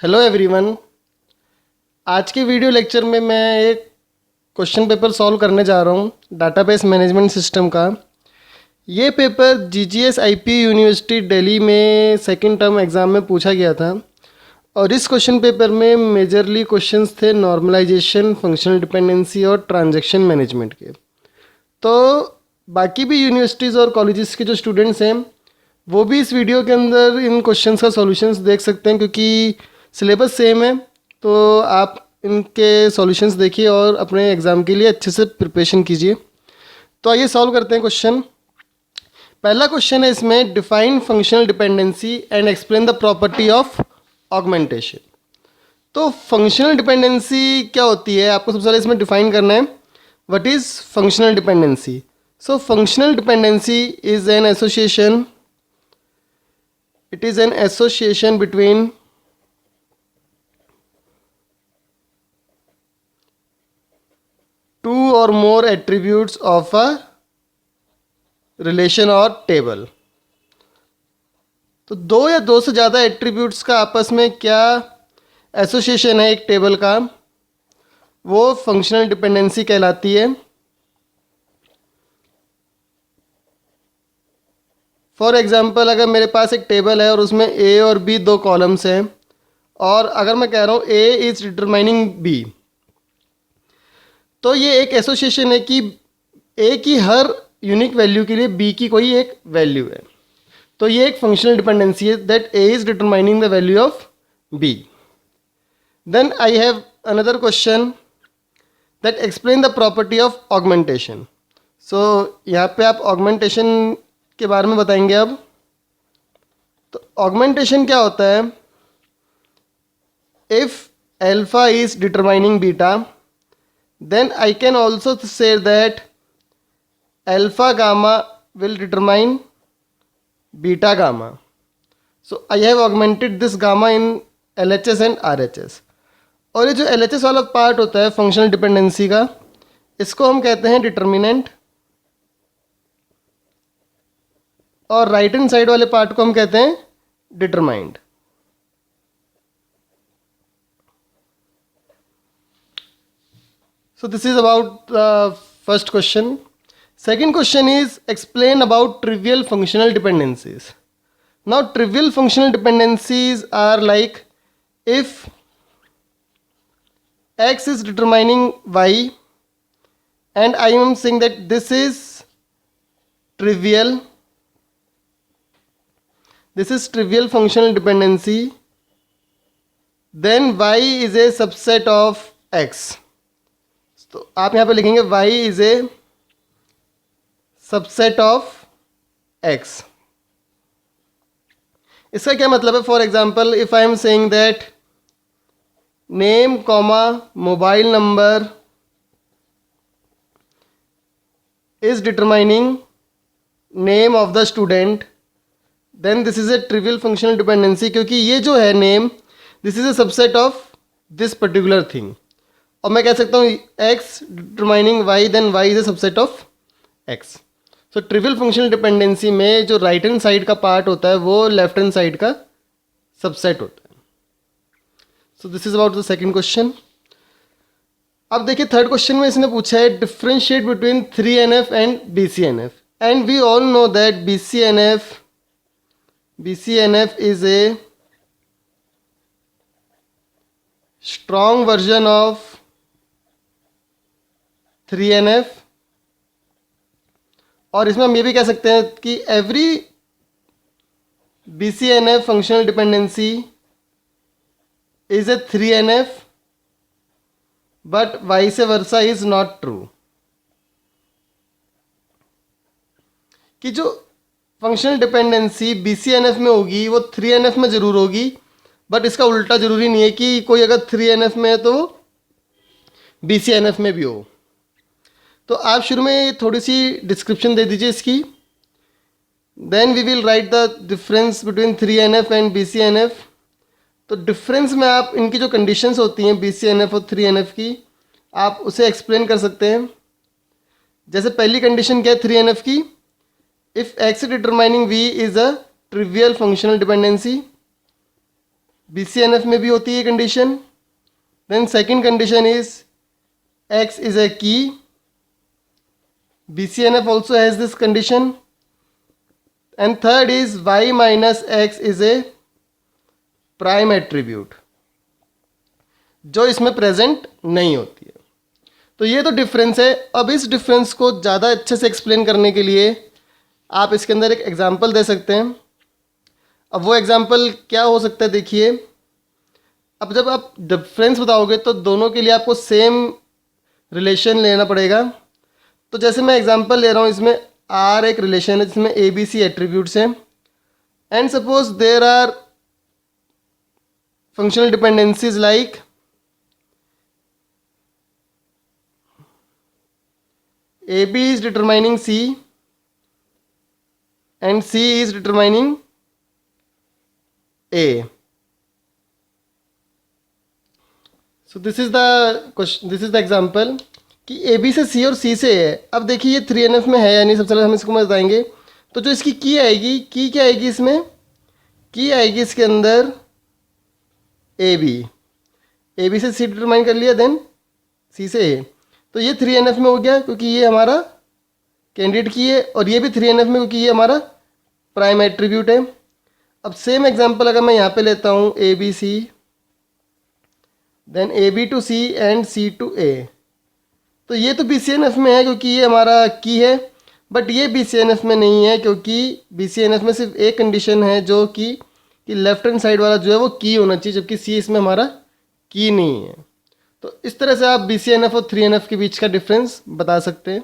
Hello everyone. आज के video lecture में मैं एक क्वेश्चन पेपर सॉल्व करने जा रहा हूँ डाटाबेस मैनेजमेंट सिस्टम का। ये paper GGS IP university Delhi में सेकंड टर्म एग्ज़ाम में पूछा गया था और इस क्वेश्चन पेपर में मेजरली क्वेश्चंस थे नॉर्मलाइजेशन, फंक्शनल डिपेंडेंसी और ट्रांजैक्शन मैनेजमेंट के। तो बाकी भी यूनिवर्सिटीज़ और कॉलेजेस के जो स्टूडेंट्स हैं वो भी इस वीडियो के अंदर इन क्वेश्चंस का सॉल्यूशंस देख सकते हैं, क्योंकि सिलेबस सेम है। तो आप इनके सॉल्यूशंस देखिए और अपने एग्ज़ाम के लिए अच्छे से प्रिपरेशन कीजिए। तो आइए सॉल्व करते हैं क्वेश्चन। पहला क्वेश्चन है इसमें, define functional dependency and explain the property of augmentation. तो फंक्शनल डिपेंडेंसी क्या होती है, आपको सबसे पहले इसमें डिफाइन करना है। What is functional dependency? So functional dependency is an association, it is an association between two or more attributes of a relation or table। तो दो या दो से ज़्यादा एट्रीब्यूट्स का आपस में क्या एसोसिएशन है एक टेबल का, वो फंक्शनल डिपेंडेंसी कहलाती है। फॉर एग्जांपल, अगर मेरे पास एक टेबल है और उसमें ए और बी दो कॉलम्स हैं, और अगर मैं कह रहा हूँ ए इज़ डिटरमाइनिंग बी, तो ये एक एसोसिएशन है कि ए की हर यूनिक वैल्यू के लिए बी की कोई एक वैल्यू है। तो ये एक फंक्शनल डिपेंडेंसी है, that A is determining the value of B. Then I have another question that explain the property of augmentation. So यहाँ पे आप ऑगमेंटेशन के बारे में बताएंगे अब। तो ऑगमेंटेशन क्या होता है? If alpha is determining beta, then I can also say that alpha gamma will determine beta gamma. So I have augmented this gamma in LHS and RHS। और ये जो LHS वाला पार्ट होता है फंक्शनल डिपेंडेंसी का, इसको हम कहते हैं डिटर्मिनेंट, और राइट हैंड साइड वाले पार्ट को हम कहते हैं determined. So this is about the first question. Second question is explain about trivial functional dependencies. Now trivial functional dependencies are like if x is determining y and I am saying that this is trivial, this is trivial functional dependency, then y is a subset of x। तो आप यहाँ पे लिखेंगे y is a subset of x। इसका क्या मतलब है? For example, if I am saying that name comma mobile number is determining name of the student, then this is a trivial functional dependency, क्योंकि ये जो है name, this is a subset of this particular thing. और मैं कह सकता हूँ x determining y, then y is a subset of x। So trivial functional dependency में जो राइट हैंड साइड का पार्ट होता है वो लेफ्ट हैंड साइड का सबसेट होता है। So this is about the second question. अब देखिए थर्ड क्वेश्चन में इसने पूछा है differentiate between 3NF and BCNF, and we all know that BCNF is a strong version of 3NF। और इसमें हम ये भी कह सकते हैं कि every BCNF functional dependency is a 3NF, but vice versa is not true. कि जो फंक्शनल डिपेंडेंसी BCNF में होगी वो 3NF में ज़रूर होगी, बट इसका उल्टा ज़रूरी नहीं है कि कोई अगर 3NF में है तो BCNF में भी हो। तो आप शुरू में थोड़ी सी डिस्क्रिप्शन दे दीजिए इसकी, then we will write the difference between 3NF and BCNF। तो डिफरेंस में आप इनकी जो कंडीशंस होती हैं BCNF और 3NF की, आप उसे एक्सप्लेन कर सकते हैं। जैसे पहली कंडीशन क्या है 3NF की, if x determining v is a trivial functional dependency, BCNF में भी होती है condition. Then second condition is x is a key. BCNF also has this condition. And third is y minus x is a prime attribute, जो इसमें present नहीं होती है. तो ये तो डिफरेंस है. अब इस डिफरेंस को ज़्यादा अच्छे से एक्सप्लेन करने के लिए आप इसके अंदर एक एग्जांपल दे सकते हैं. अब वो एग्जांपल क्या हो सकता है देखिए. अब जब आप डिफरेंस बताओगे तो दोनों के लिए आपको सेम रिलेशन लेना पड़ेगा. तो जैसे मैं एग्जांपल ले रहा हूँ, इसमें आर एक रिलेशन है जिसमें ए बी सी एट्रीब्यूट्स हैं. And suppose there are functional dependencies like A B is determining C and C is determining A. So this is the question, this is the example कि A B से C और C से है. अब देखिए ये 3NF में है या नहीं, सबसे पहले हम इसको बताएंगे. तो जो इसकी की आएगी, की क्या आएगी इसमें, की आएगी इसके अंदर ए बी से C डिटरमाइन कर लिया, देन C से A. तो ये 3NF में हो गया क्योंकि ये हमारा कैंडिडेट की है, और ये भी 3NF में क्योंकि ये हमारा प्राइम एट्रीब्यूट है. अब सेम एग्जांपल अगर मैं यहाँ पे लेता हूँ A B C, then A B to C and C to A, तो ये तो BCNF में है क्योंकि ये हमारा की है. बट ये BCNF में नहीं है क्योंकि BCNF में सिर्फ एक कंडीशन है जो कि लेफ्ट हैंड साइड वाला जो है वो की होना चाहिए, जबकि सी इसमें हमारा की नहीं है. तो इस तरह से आप BCNF और 3NF के बीच का डिफरेंस बता सकते हैं.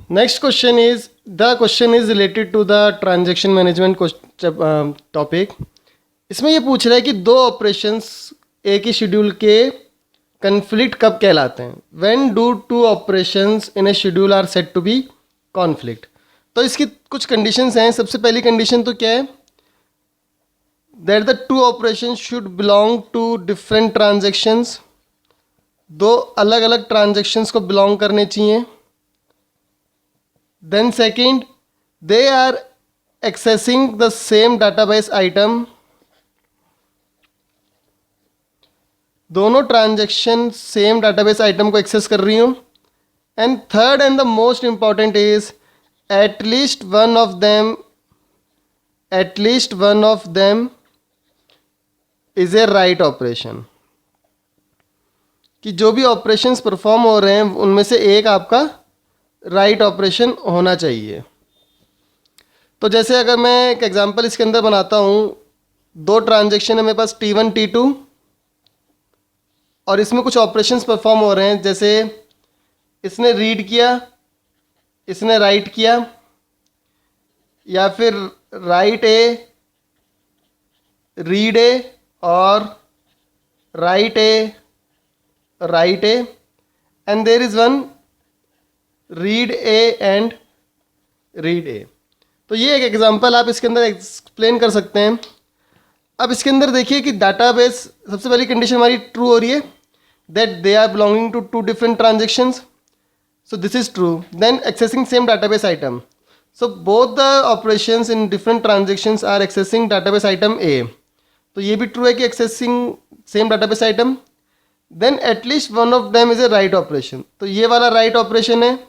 Next question is, the question is related to the transaction management topic. इसमें ये पूछ रहा है कि दो ऑपरेशंस एक ही शेड्यूल के कन्फ्लिक्ट कब कहलाते हैं. When do two operations in a schedule are said to be conflict. तो इसकी कुछ कंडीशंस हैं. सबसे पहली कंडीशन तो क्या है, that the two operations should belong to different transactions. दो अलग अलग ट्रांजेक्शन्स को बिलोंग करने चाहिए. Then second, they are accessing the same database item. दोनों ट्रांजेक्शन सेम डाटाबेस आइटम को एक्सेस कर रही हूँ. And third and the most important is at least one of them is a write operation. कि जो भी ऑपरेशंस परफॉर्म हो रहे हैं उनमें से एक आपका राइट ऑपरेशन होना चाहिए. तो जैसे अगर मैं एक एग्जांपल इसके अंदर बनाता हूँ, दो ट्रांजेक्शन है मेरे पास T1 T2, और इसमें कुछ ऑपरेशंस परफॉर्म हो रहे हैं. जैसे इसने रीड किया, इसने राइट किया, या फिर राइट ए, रीड ए, और write A, and there is one read A and read A. तो ये एक एग्जांपल आप इसके अंदर एक्सप्लेन कर सकते हैं. अब इसके अंदर देखिए कि डाटाबेस, सबसे पहली कंडीशन हमारी ट्रू हो रही है, that they are belonging to two different transactions. So this is true. Then accessing same database item. So both the operations in different transactions are accessing database item A. तो ये भी true है कि accessing same database item. Then at least one of them is a write operation. तो ये वाला write operation है,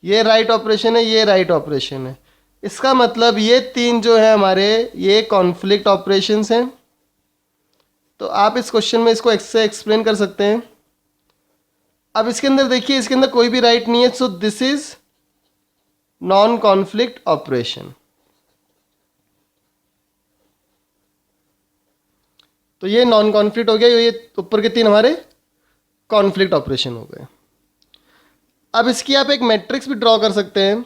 ये राइट ऑपरेशन है, ये राइट ऑपरेशन है. इसका मतलब ये तीन जो है हमारे, ये कॉन्फ्लिक्ट ऑपरेशंस हैं. तो आप इस क्वेश्चन में इसको ऐसे एक्सप्लेन कर सकते हैं. अब इसके अंदर देखिए, इसके अंदर कोई भी राइट नहीं है. So this is non conflict operation. तो ये नॉन कॉन्फ्लिक्ट हो गया, ये ऊपर के तीन हमारे कॉन्फ्लिक्ट ऑपरेशन हो गए. अब इसकी आप एक मैट्रिक्स भी ड्रॉ कर सकते हैं.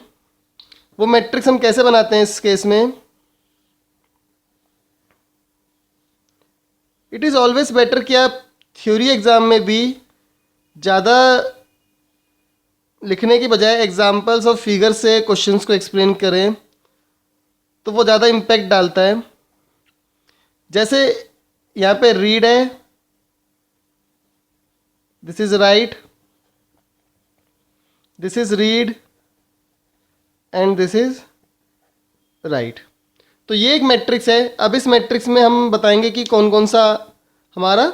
वो मैट्रिक्स हम कैसे बनाते हैं इस केस में, इट इज़ ऑलवेज बेटर कि आप थ्योरी एग्ज़ाम में भी ज़्यादा लिखने की बजाय एग्जाम्पल्स और फिगर से क्वेश्चंस को एक्सप्लेन करें, तो वो ज़्यादा इम्पैक्ट डालता है. जैसे यहाँ पे रीड है, this is right, this is read, and this is right. तो ये एक मैट्रिक्स है। अब इस मैट्रिक्स में हम बताएंगे कि कौन कौन सा हमारा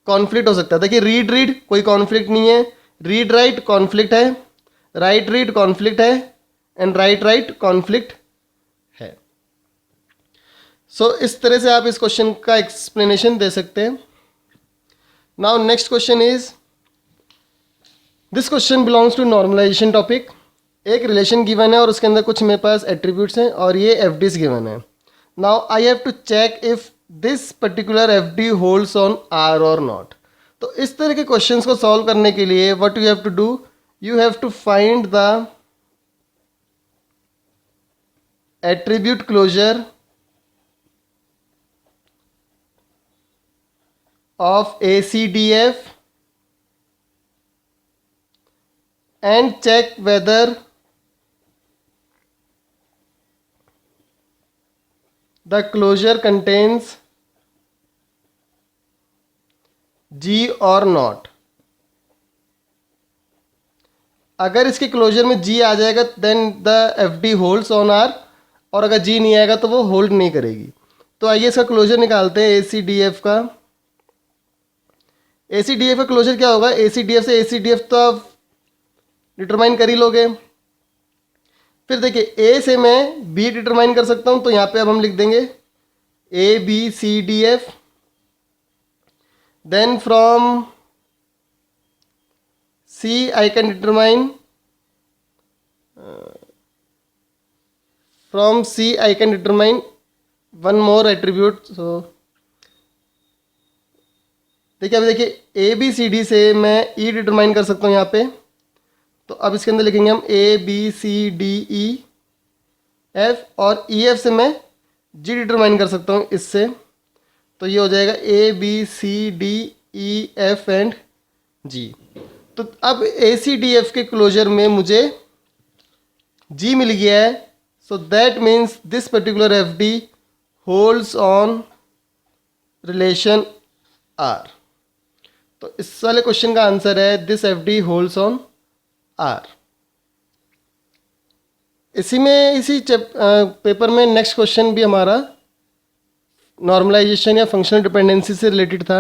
कॉन्फ्लिक्ट हो सकता है। देखिए रीड रीड कोई कॉन्फ्लिक्ट नहीं है, रीड राइट कॉन्फ्लिक्ट है, राइट रीड कॉन्फ्लिक्ट है, एंड राइट राइट कॉन्फ्लिक्ट है। सो इस तरह से आप इस क्वेश्चन का एक्सप्लेनेशन दे सकते हैं। Now next question is, this question belongs to normalization topic. एक रिलेशन गिवन है और उसके अंदर कुछ मेरे पास एट्रीब्यूट्स हैं और ये एफ डीज गिवन है। Now I have to check if this particular F D holds on R और नॉट। तो इस तरह के क्वेश्चंस को सॉल्व करने के लिए what you have to do, you have to find the attribute closure of ACDF and check whether the closure contains G or not। अगर इसके क्लोजर में G आ जाएगा then the FD holds on R, और अगर G नहीं आएगा तो वो होल्ड नहीं करेगी। तो आइए इसका क्लोजर निकालते हैं ACDF का। ACDF का क्लोजर क्या होगा, ACDF से ACDF तो आप डिटरमाइन कर ही लोगे। फिर देखिए A से मैं B डिटरमाइन कर सकता हूँ, तो यहाँ पे अब हम लिख देंगे ABCDF। Then from C I can determine from C I can determine one more attribute। so देखिए अब देखिए ए बी सी डी से मैं ई डिटरमाइन कर सकता हूँ यहाँ पे। तो अब इसके अंदर लिखेंगे हम A B C D E F, और ई एफ से मैं जी डिटरमाइन कर सकता हूँ इससे। तो ये हो जाएगा A B C D E F and G. तो अब ए सी डी एफ के क्लोजर में मुझे जी मिल गया है। So that means this particular F D holds on relation R. तो इस वाले क्वेश्चन का आंसर है this F D holds on R. इसी पेपर में नेक्स्ट क्वेश्चन भी हमारा नॉर्मलाइजेशन या फंक्शनल डिपेंडेंसी से रिलेटेड था।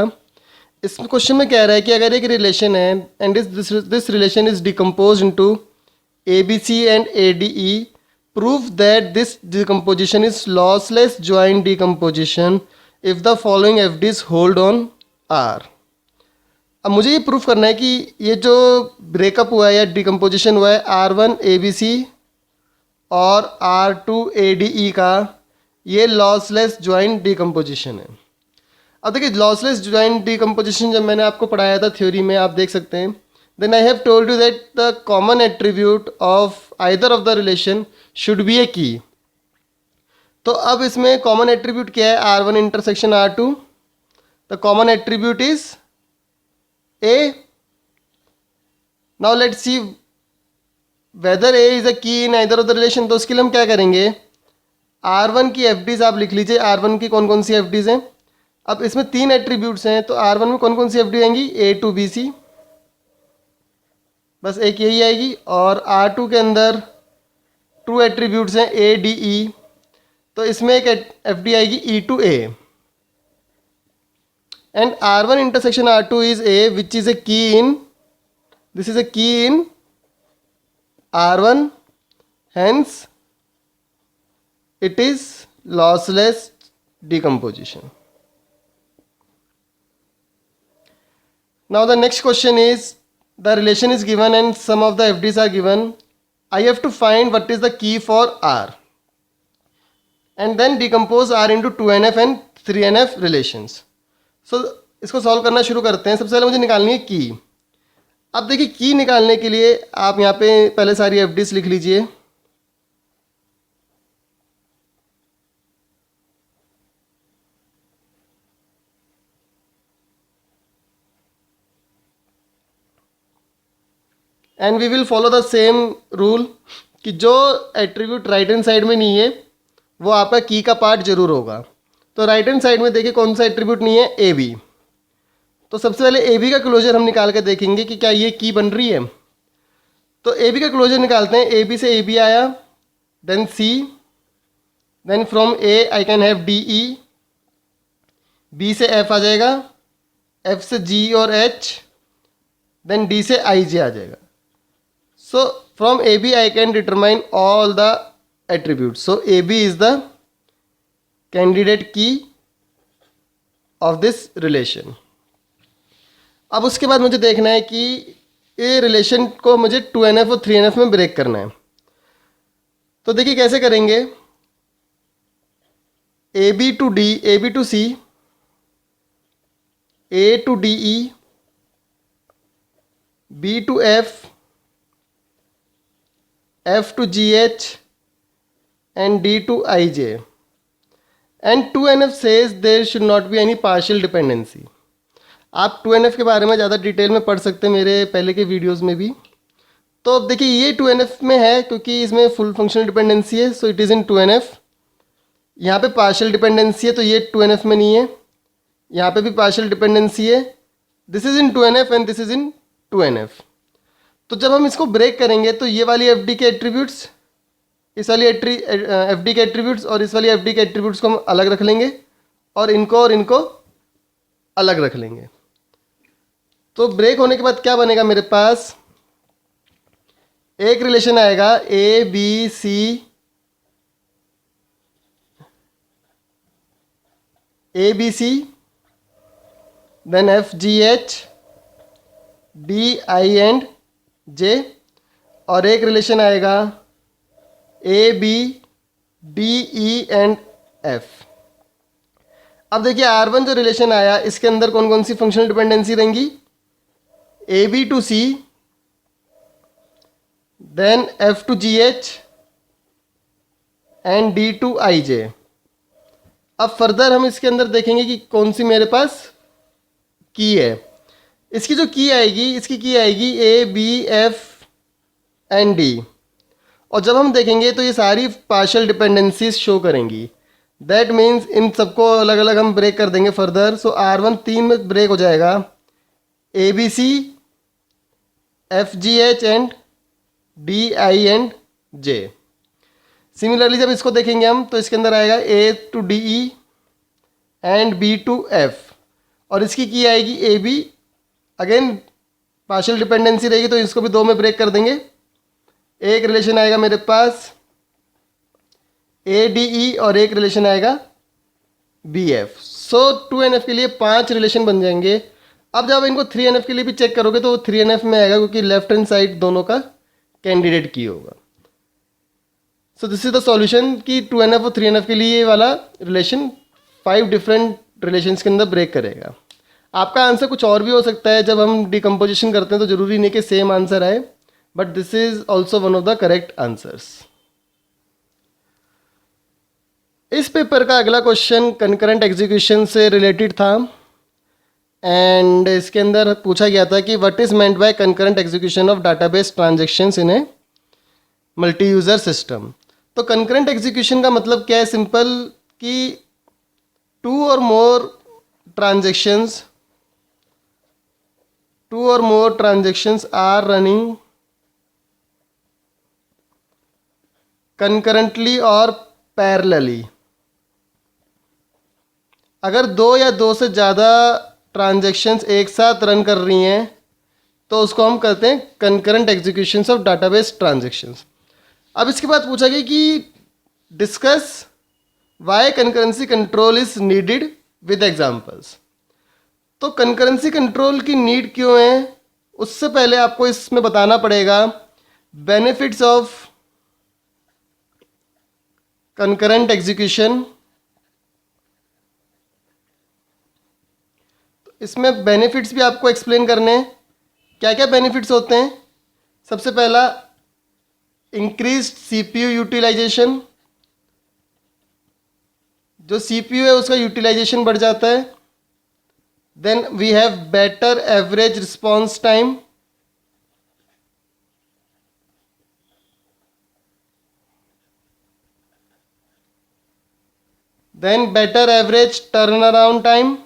इस क्वेश्चन में कह रहा है कि अगर एक रिलेशन है and this relation is decompose into A B C and A D E, prove that this decomposition is lossless joint decomposition if the following F Ds hold on R. अब मुझे ये प्रूफ करना है कि ये जो breakup हुआ है या डिकम्पोजिशन हुआ है R1 ABC और R2 ADE का, ये लॉसलेस ज्वाइंट डिकम्पोजिशन है। अब देखिए लॉसलेस ज्वाइंट डिकम्पोजिशन जब मैंने आपको पढ़ाया था थ्योरी में, आप देख सकते हैं, then I have told you that the common attribute of either of the relation should be a key. तो अब इसमें कॉमन एट्रीब्यूट क्या है, R1 intersection R2। The common attribute is A। Now let's see whether A is a key in either of the relation। तो उसके लिए हम क्या करेंगे, R1 की FDs आप लिख लीजिए। R1 की कौन कौन सी FDs हैं। अब इसमें 3 एट्रीब्यूट्स हैं, तो R1 में कौन कौन सी FD आएंगी, A to B C, बस एक यही आएगी। और R2 के अंदर 2 एट्रीब्यूट्स हैं A D E, तो इसमें एक FD आएगी E to A। And R1 intersection R2 is A, which is a key in, this is a key in R1, hence it is lossless decomposition। Now the next question is, the relation is given and some of the FDs are given। I have to find what is the key for R and then decompose R into 2NF and 3NF relations। सो इसको solve करना शुरू करते हैं। सबसे पहले मुझे निकालनी है की। अब देखिए की निकालने के लिए आप यहाँ पे पहले सारी एफडीज लिख लीजिए। And we will follow the same rule कि जो एट्रीब्यूट राइट हैंड साइड में नहीं है वो आपका की का पार्ट जरूर होगा। तो राइट हैंड साइड में देखिए कौन सा एट्रीब्यूट नहीं है, ए बी। तो सबसे पहले ए बी का क्लोजर हम निकाल के देखेंगे कि क्या ये की बन रही है। तो ए बी का क्लोजर निकालते हैं। ए बी से ए बी आया, then C, then from A I can have D E, B से एफ आ जाएगा, एफ से जी और एच, देन डी से आई जे आ जाएगा. So from A B I can determine all the attribute. So A B is the candidate key of this relation. अब उसके बाद मुझे देखना है कि ये रिलेशन को मुझे 2NF और 3NF में ब्रेक करना है. तो देखिए कैसे करेंगे. A B to D, A B to C, A to D E, B to F, F to G H and D to I J. And 2NF says there should not be any partial dependency. आप 2NF के बारे में ज़्यादा detail में पढ़ सकते हैं मेरे पहले के वीडियोस में भी. तो अब देखिए ये 2NF में है क्योंकि इसमें फुल फंक्शनल डिपेंडेंसी है, so it is in 2NF. यहाँ पे पार्शियल डिपेंडेंसी है तो ये 2NF में नहीं है. यहाँ पे भी पार्शियल डिपेंडेंसी है. This is in 2NF and this is in 2NF. तो जब हम इसको ब्रेक करेंगे तो ये वाली एफ डी के एट्रीब्यूट्स, इस वाली एफ डी के एट्रीब्यूट्स और इस वाली एफ डी के एट्रीब्यूट्स को हम अलग रख लेंगे और इनको अलग रख लेंगे. तो ब्रेक होने के बाद क्या बनेगा मेरे पास. एक रिलेशन आएगा A B C, A B C, then F G H, D I and J, और एक रिलेशन आएगा A B D E and F. अब देखिए R1 जो रिलेशन आया इसके अंदर कौन कौन सी फंक्शनल डिपेंडेंसी रहेंगी. A B to C, then F to G H and D to I J. अब फर्दर हम इसके अंदर देखेंगे कि कौन सी मेरे पास की है. इसकी जो की आएगी, इसकी की आएगी A B F and D. और जब हम देखेंगे तो ये सारी पार्शियल डिपेंडेंसीज शो करेंगी. दैट मीन्स इन सबको अलग अलग हम ब्रेक कर देंगे फर्दर. सो R1 3 में ब्रेक हो जाएगा. A B C, F G H and D I and J. Similarly जब इसको देखेंगे हम तो इसके अंदर आएगा A to D E and B to F, और इसकी की आएगी A B. Again partial dependency रहेगी तो इसको भी 2 में ब्रेक कर देंगे. एक रिलेशन आएगा मेरे पास ए डी ई और एक रिलेशन आएगा बी एफ. सो 2NF के लिए 5 रिलेशन बन जाएंगे. अब जब इनको 3NF के लिए भी चेक करोगे तो वो 3NF में आएगा क्योंकि लेफ्ट हैंड साइड दोनों का कैंडिडेट की होगा. सो दिस इज द सॉल्यूशन कि 2NF और 3NF के लिए ये वाला रिलेशन 5 डिफरेंट रिलेशंस के अंदर ब्रेक करेगा. आपका आंसर कुछ और भी हो सकता है. जब हम डिकम्पोजिशन करते हैं तो ज़रूरी नहीं कि सेम आंसर आए, but this is also one of the correct answers. इस पेपर का अगला क्वेश्चन कंकरेंट एग्जीक्यूशन से रिलेटेड था एंड इसके अंदर पूछा गया था कि what is meant by concurrent execution of database transactions in a multi user system. तो कंकरेंट एग्जीक्यूशन का मतलब क्या है. सिंपल कि 2 or more transactions are running concurrently और parallelly. अगर 2 या 2 से ज़्यादा ट्रांजेक्शन्स एक साथ रन कर रही हैं तो उसको हम कहते हैं concurrent executions of database transactions. अब इसके बाद पूछा गया कि discuss Y concurrency control is needed with examples. तो कंकरेंसी कंट्रोल की नीड क्यों है उससे पहले आपको इसमें बताना पड़ेगा बेनिफिट्स ऑफ कंकरेंट एग्जीक्यूशन. इसमें बेनिफिट्स भी आपको एक्सप्लेन करने हैं. क्या क्या बेनिफिट्स होते हैं. सबसे पहला इंक्रीज्ड सीपीयू यूटिलाइजेशन. जो सीपीयू है उसका यूटिलाइजेशन बढ़ जाता है. Then we have better average response time. Then better average turn around time.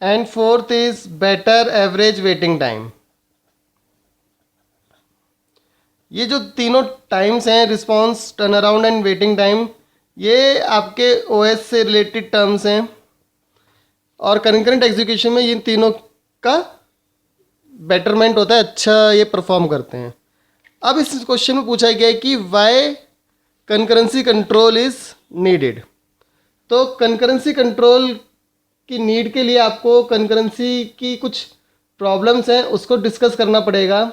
And fourth is better average waiting time. ये जो तीनों टाइम्स हैं, response, turn around and waiting time, ये आपके ओएस से रिलेटेड टर्म्स हैं और कंकरेंट एग्जीक्यूशन में ये तीनों का बेटरमेंट होता है, अच्छा ये परफॉर्म करते हैं। अब इस क्वेश्चन में पूछा गया है कि why concurrency control is needed. तो कंकरेंसी कंट्रोल की नीड के लिए आपको कंकरेंसी की कुछ प्रॉब्लम्स हैं उसको डिस्कस करना पड़ेगा।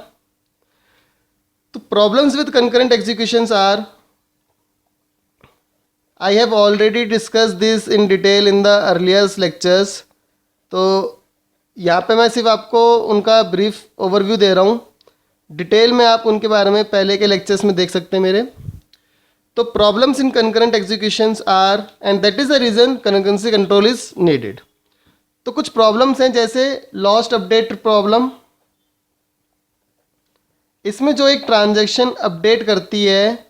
तो problems with concurrent executions are, I have already discussed this in detail in the earliers lectures. तो यहाँ पे मैं सिर्फ आपको उनका ब्रीफ ओवरव्यू दे रहा हूँ, डिटेल में आप उनके बारे में पहले के लेक्चर्स में देख सकते हैं मेरे। तो problems in concurrent executions are and that is the reason concurrency control is needed. तो कुछ प्रॉब्लम्स हैं जैसे लॉस्ट अपडेट प्रॉब्लम। इसमें जो एक ट्रांजैक्शन अपडेट करती है,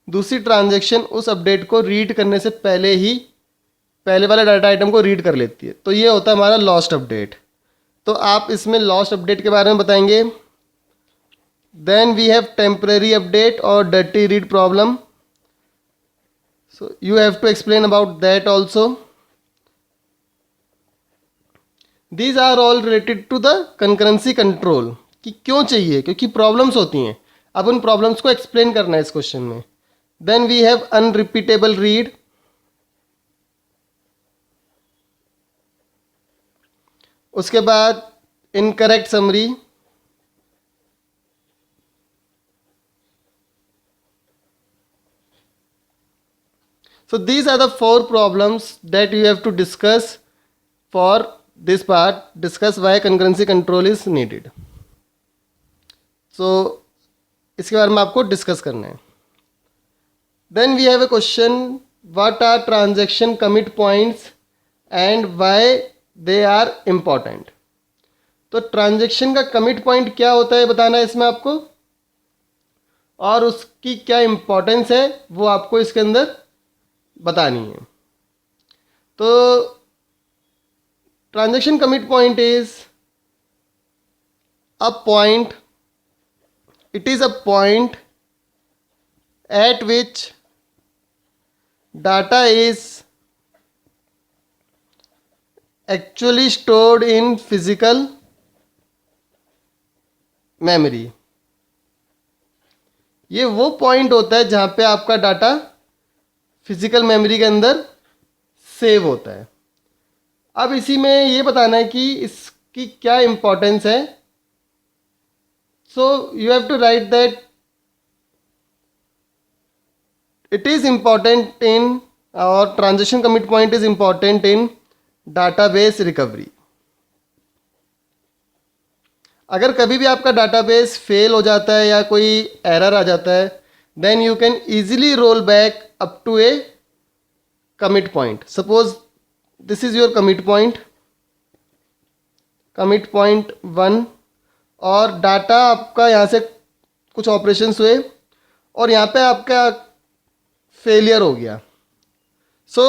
दूसरी ट्रांजैक्शन उस अपडेट को रीड करने से पहले ही पहले वाले डाटा आइटम को रीड कर लेती है, तो ये होता है हमारा लॉस्ट अपडेट। तो आप इसमें लॉस्ट अपडेट के बारे में बताएंगे। Then we have temporary update और dirty read problem, so you have to explain about that also. These are all related to the concurrency control कि क्यों चाहिए, क्योंकि प्रॉब्लम्स होती हैं। अब उन प्रॉब्लम्स को एक्सप्लेन करना है इस क्वेश्चन में। Then we have unrepeatable read, उसके बाद incorrect summary, so these are the 4 problems that you have to discuss for this part. Discuss why concurrency control is needed. So इसके बारे में आपको डिस्कस करना है। Then we have a question, what are transaction commit points and why they are important. तो transaction का commit point क्या होता है बताना है इसमें आपको, और उसकी क्या इम्पोर्टेंस है वो आपको इसके अंदर बतानी है। तो transaction commit point is a point, it is a point at which data is actually stored in physical memory। ये वो पॉइंट होता है जहाँ पे आपका डाटा फिजिकल मेमोरी के अंदर सेव होता है। अब इसी में ये बताना है कि इसकी क्या इम्पोर्टेंस है। So you have to write that it is important in, or transaction commit point is important in database recovery। अगर कभी भी आपका डाटाबेस फेल हो जाता है या कोई एरर आ जाता है, then you can easily roll back up to a commit point। Suppose this is your commit point 1, और डाटा आपका यहाँ से कुछ ऑपरेशंस हुए और यहाँ पे आपका फेलियर हो गया। सो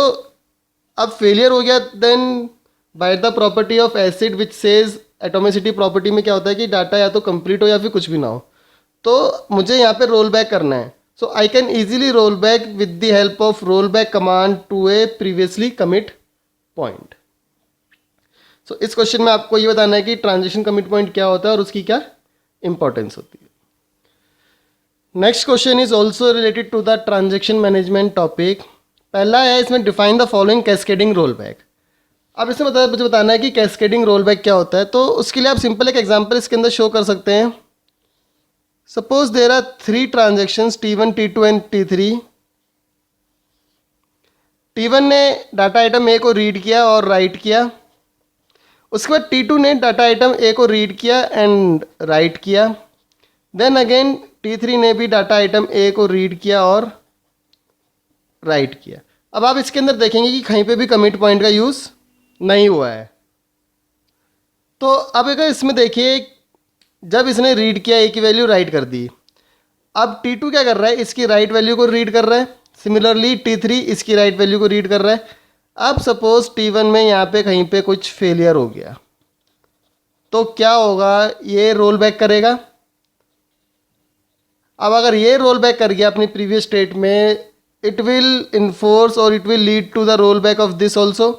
अब फेलियर हो गया, then by the property of ACID which says atomicity property में क्या होता है कि डाटा या तो कंप्लीट हो या फिर कुछ भी ना हो। तो मुझे यहाँ पे रोल बैक करना है, so I can easily roll back with the help of roll back command to a previously commit point. So इस क्वेश्चन में आपको ये बताना है कि ट्रांजैक्शन कमिट पॉइंट क्या होता है और उसकी क्या इंपॉर्टेंस होती है। Next question is also related to the transaction management topic. पहला है इसमें define the following cascading roll back. अब इसमें मुझे बताना है कि कैस्केडिंग रोल बैक क्या होता है। तो उसके लिए आप सिंपल एक एग्जाम्पल इसके अंदर शो कर सकते हैं। Suppose there are 3 transactions T1, T2 and T3। T1 ने डाटा आइटम ए को रीड किया और राइट किया, उसके बाद T2 ने डाटा आइटम ए को रीड किया एंड राइट किया, देन अगेन T3 ने भी डाटा आइटम ए को रीड किया और राइट किया। अब आप इसके अंदर देखेंगे कि कहीं पे भी कमिट पॉइंट का यूज़ नहीं हुआ है। तो अब अगर इसमें देखिए, जब इसने रीड किया ए की वैल्यू राइट कर दी, अब T2 क्या कर रहा है, इसकी राइट वैल्यू को रीड कर रहा है। सिमिलरली T3 इसकी राइट वैल्यू को रीड कर रहा है। अब सपोज T1 में यहाँ पे कहीं पे कुछ फेलियर हो गया तो क्या होगा, ये रोल बैक करेगा। अब अगर ये रोल बैक कर गया अपनी प्रीवियस स्टेट में, इट विल इन्फोर्स और it will lead to the roll back of this also,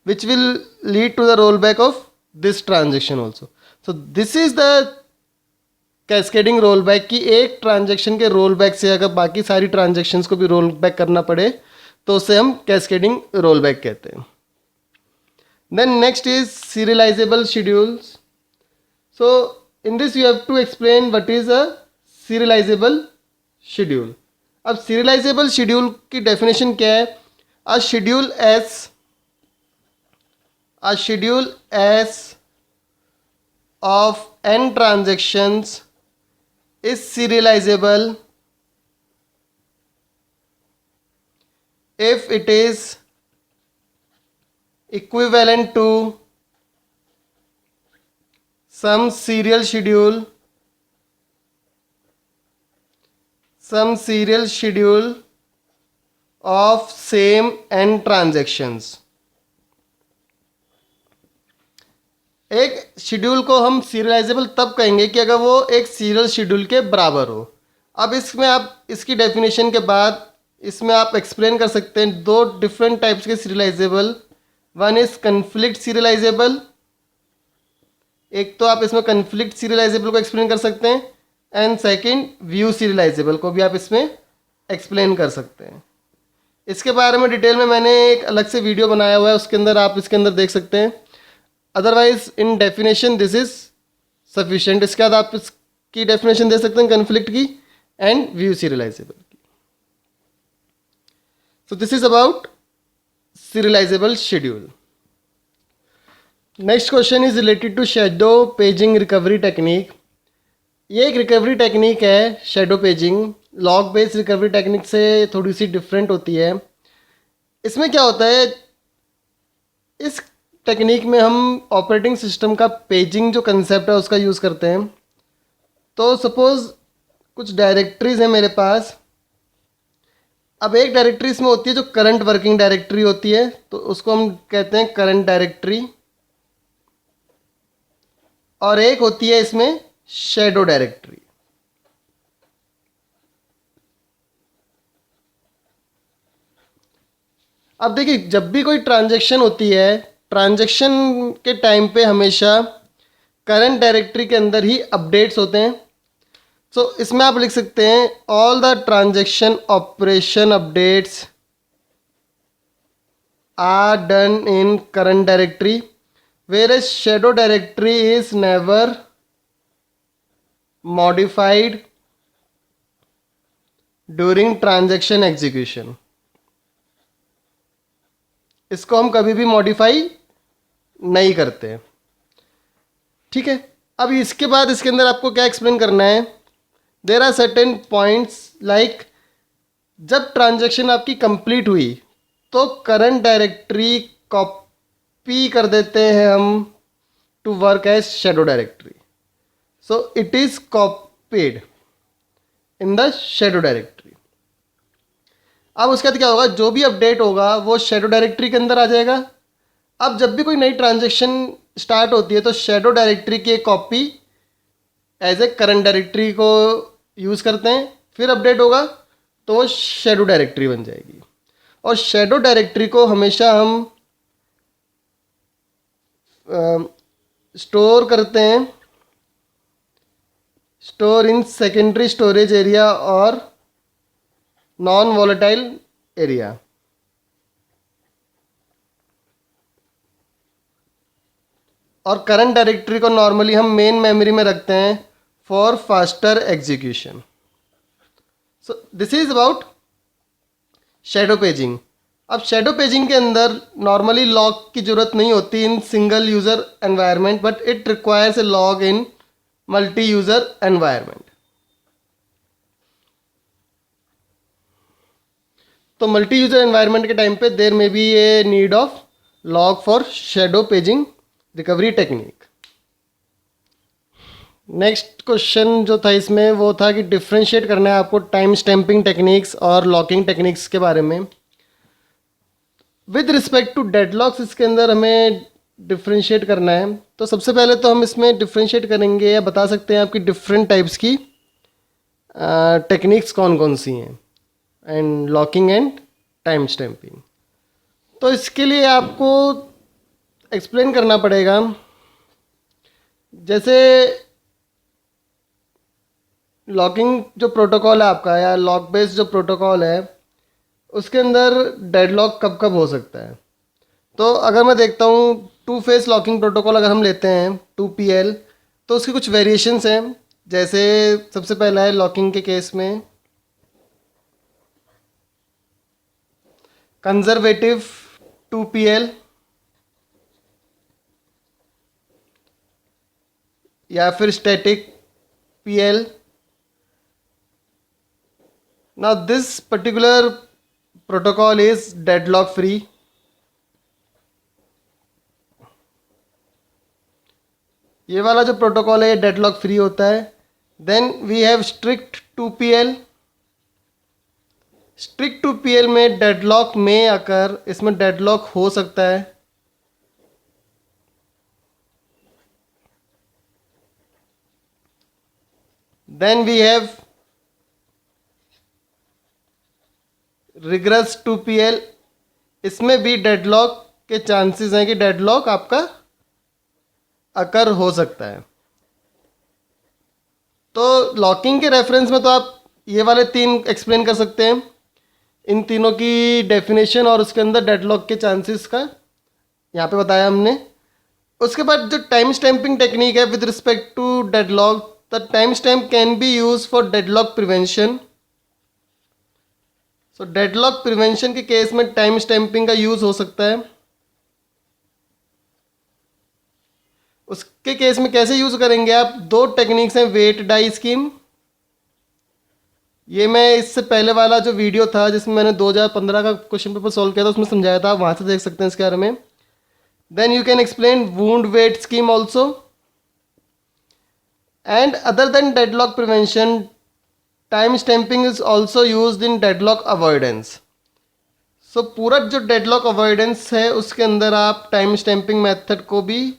which will lead to the roll back of this transaction also. So this is the cascading roll back, की एक transaction के roll back से अगर बाकी सारी transactions को भी role back करना पड़े तो उसे हम कैस्केडिंग रोल बैक कहते हैं। Then next is serializable schedules. So in this you have to explain what is a serializable schedule. अब सीरियलाइजेबल शेड्यूल की डेफिनेशन क्या है? A schedule S of n transactions is serializable if it is equivalent to some serial schedule of same n transactions। एक schedule को हम serialisable तब कहेंगे कि अगर वो एक सीरियल शेड्यूल के बराबर हो। अब इसमें आप इसकी डेफिनेशन के बाद इसमें आप एक्सप्लेन कर सकते हैं दो डिफरेंट टाइप्स के serialisable. One is conflict serialisable, एक तो आप इसमें कन्फ्लिक्ट सीरियलाइजेबल को एक्सप्लेन कर सकते हैं, एंड सेकंड व्यू सीरियलाइजेबल को भी आप इसमें एक्सप्लेन कर सकते हैं। इसके बारे में डिटेल में मैंने एक अलग से वीडियो बनाया हुआ है, उसके अंदर आप इसके अंदर देख सकते हैं। Otherwise in definition this is sufficient. इसके बाद आप इसकी डेफिनेशन दे सकते हैं कन्फ्लिक्ट की एंड व्यू सीरियलाइजेबल की। So this is about serializable schedule. Next question is related to shadow paging recovery technique. ये एक रिकवरी टेक्निक है shadow paging, log based recovery technique से थोड़ी सी डिफरेंट होती है। इसमें क्या होता है, इस टेक्निक में हम ऑपरेटिंग सिस्टम का पेजिंग जो कंसेप्ट है उसका यूज़ करते हैं। तो सपोज़ कुछ डायरेक्टरीज हैं मेरे पास। अब एक डायरेक्टरी इसमें होती है जो करंट वर्किंग डायरेक्टरी होती है, तो उसको हम कहते हैं करंट डायरेक्टरी, और एक होती है इसमें शैडो डायरेक्टरी। अब देखिए, जब भी कोई ट्रांजैक्शन होती है, ट्रांजैक्शन के टाइम पे हमेशा करंट डायरेक्टरी के अंदर ही अपडेट्स होते हैं। सो इसमें आप लिख सकते हैं all the transaction operation updates are done in current directory, whereas shadow directory is never modified during transaction execution. इसको हम कभी भी मॉडिफाई नहीं करते, ठीक है। अब इसके बाद इसके अंदर आपको क्या एक्सप्लेन करना है, there are certain points like जब ट्रांजैक्शन आपकी कंप्लीट हुई तो करंट डायरेक्टरी कॉपी कर देते हैं हम to work as shadow directory. So it is copied in the shadow directory. अब उसके बाद क्या होगा, जो भी अपडेट होगा वो शैडो डायरेक्टरी के अंदर आ जाएगा। अब जब भी कोई नई ट्रांजैक्शन स्टार्ट होती है तो शैडो डायरेक्टरी की एक copy as a current directory को यूज़ करते हैं, फिर अपडेट होगा तो वो शैडो डायरेक्टरी बन जाएगी। और शैडो डायरेक्टरी को हमेशा हम स्टोर करते हैं, store in secondary storage area और नॉन वॉलेटाइल एरिया। और करंट डायरेक्टरी को नॉर्मली हम मेन मेमोरी में रखते हैं for faster execution. So this is about shadow paging. अब शैडो पेजिंग के अंदर नॉर्मली लॉग की जरूरत नहीं होती in single user environment, but it requires a log in multi user environment. तो मल्टी यूज़र एनवायरनमेंट के टाइम पे देर में B a need of log for shadow paging recovery technique. Next question जो था इसमें वो था कि डिफ्रेंशिएट करना है आपको टाइम स्टैम्पिंग टेक्निक्स और लॉकिंग टेक्निक्स के बारे में। विद रिस्पेक्ट टू डेडलॉक्स इसके अंदर हमें डिफ्रेंशिएट करना है। तो सबसे पहले तो हम इसमें डिफ्रेंशिएट करेंगे या बता सकते हैं आपकी डिफरेंट टाइप्स की टेक्निक्स कौन कौन सी हैं and locking and time stamping. तो इसके लिए आपको एक्सप्लेन करना पड़ेगा। जैसे लॉकिंग जो प्रोटोकॉल है आपका या लॉक बेस्ड जो प्रोटोकॉल है उसके अंदर डेडलॉक कब कब हो सकता है। तो अगर मैं देखता हूँ टू फेस लॉकिंग प्रोटोकॉल अगर हम लेते हैं 2PL, तो उसके कुछ वेरिएशंस हैं। जैसे सबसे पहला है लॉकिंग के केस में कंजर्वेटिव 2PL या फिर static PL। Now this particular protocol is deadlock free। ये वाला जो प्रोटोकॉल है ये डेडलॉक फ्री होता है। Then we have strict 2PL। Strict 2PL में डेडलॉक में आकर इसमें डेडलॉक हो सकता है। Then we have rigorous 2PL। इसमें भी डेडलॉक के चांसेस हैं कि डेडलॉक आपका अकर हो सकता है। तो लॉकिंग के रेफरेंस में तो आप ये वाले 3 एक्सप्लेन कर सकते हैं, इन तीनों की डेफिनेशन और उसके अंदर डेडलॉक के चांसेस का यहाँ पे बताया हमने। उसके बाद जो टाइम स्टैम्पिंग टेक्निक है with respect to deadlock, the time stamp can be use for deadlock prevention. सो डेडलॉक प्रिवेंशन के केस में टाइम स्टैम्पिंग का यूज़ हो सकता है। उसके केस में कैसे यूज़ करेंगे आप, 2 टेक्निक्स हैं वेट डाई स्कीम। ये मैं इससे पहले वाला जो वीडियो था जिसमें मैंने 2015 का क्वेश्चन पेपर सॉल्व किया था उसमें समझाया था, वहाँ से देख सकते हैं इसके बारे में। Then you can explain wound wait scheme also. And other than deadlock prevention, time stamping is also use in deadlock avoidance. So पूरा जो डेडलॉक अवॉइडेंस है उसके अंदर आप टाइम स्टैम्पिंग मेथड को भी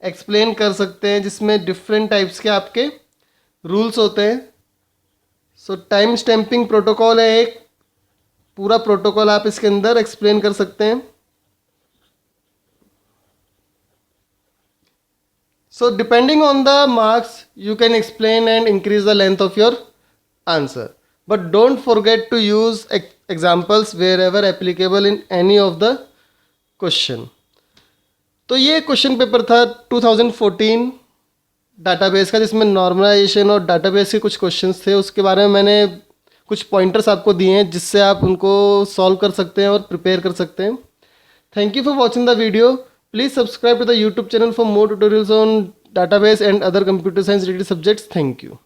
एक्सप्लेन कर सकते हैं, जिसमें डिफरेंट टाइप्स के आपके रूल्स होते हैं। सो टाइम स्टैम्पिंग प्रोटोकॉल है एक पूरा प्रोटोकॉल, आप इसके अंदर एक्सप्लेन कर सकते हैं। So depending on the marks you can explain and increase the length of your answer, but don't forget to use examples wherever applicable in any of the question। तो ये क्वेश्चन पेपर था 2014 database का, जिसमें normalisation और database के कुछ questions थे। उसके बारे में मैंने कुछ पॉइंटर्स आपको दिए हैं जिससे आप उनको सॉल्व कर सकते हैं और प्रिपेयर कर सकते हैं। Thank you for watching the video. Please subscribe to the YouTube channel for more tutorials on database and other computer science related subjects। Thank you।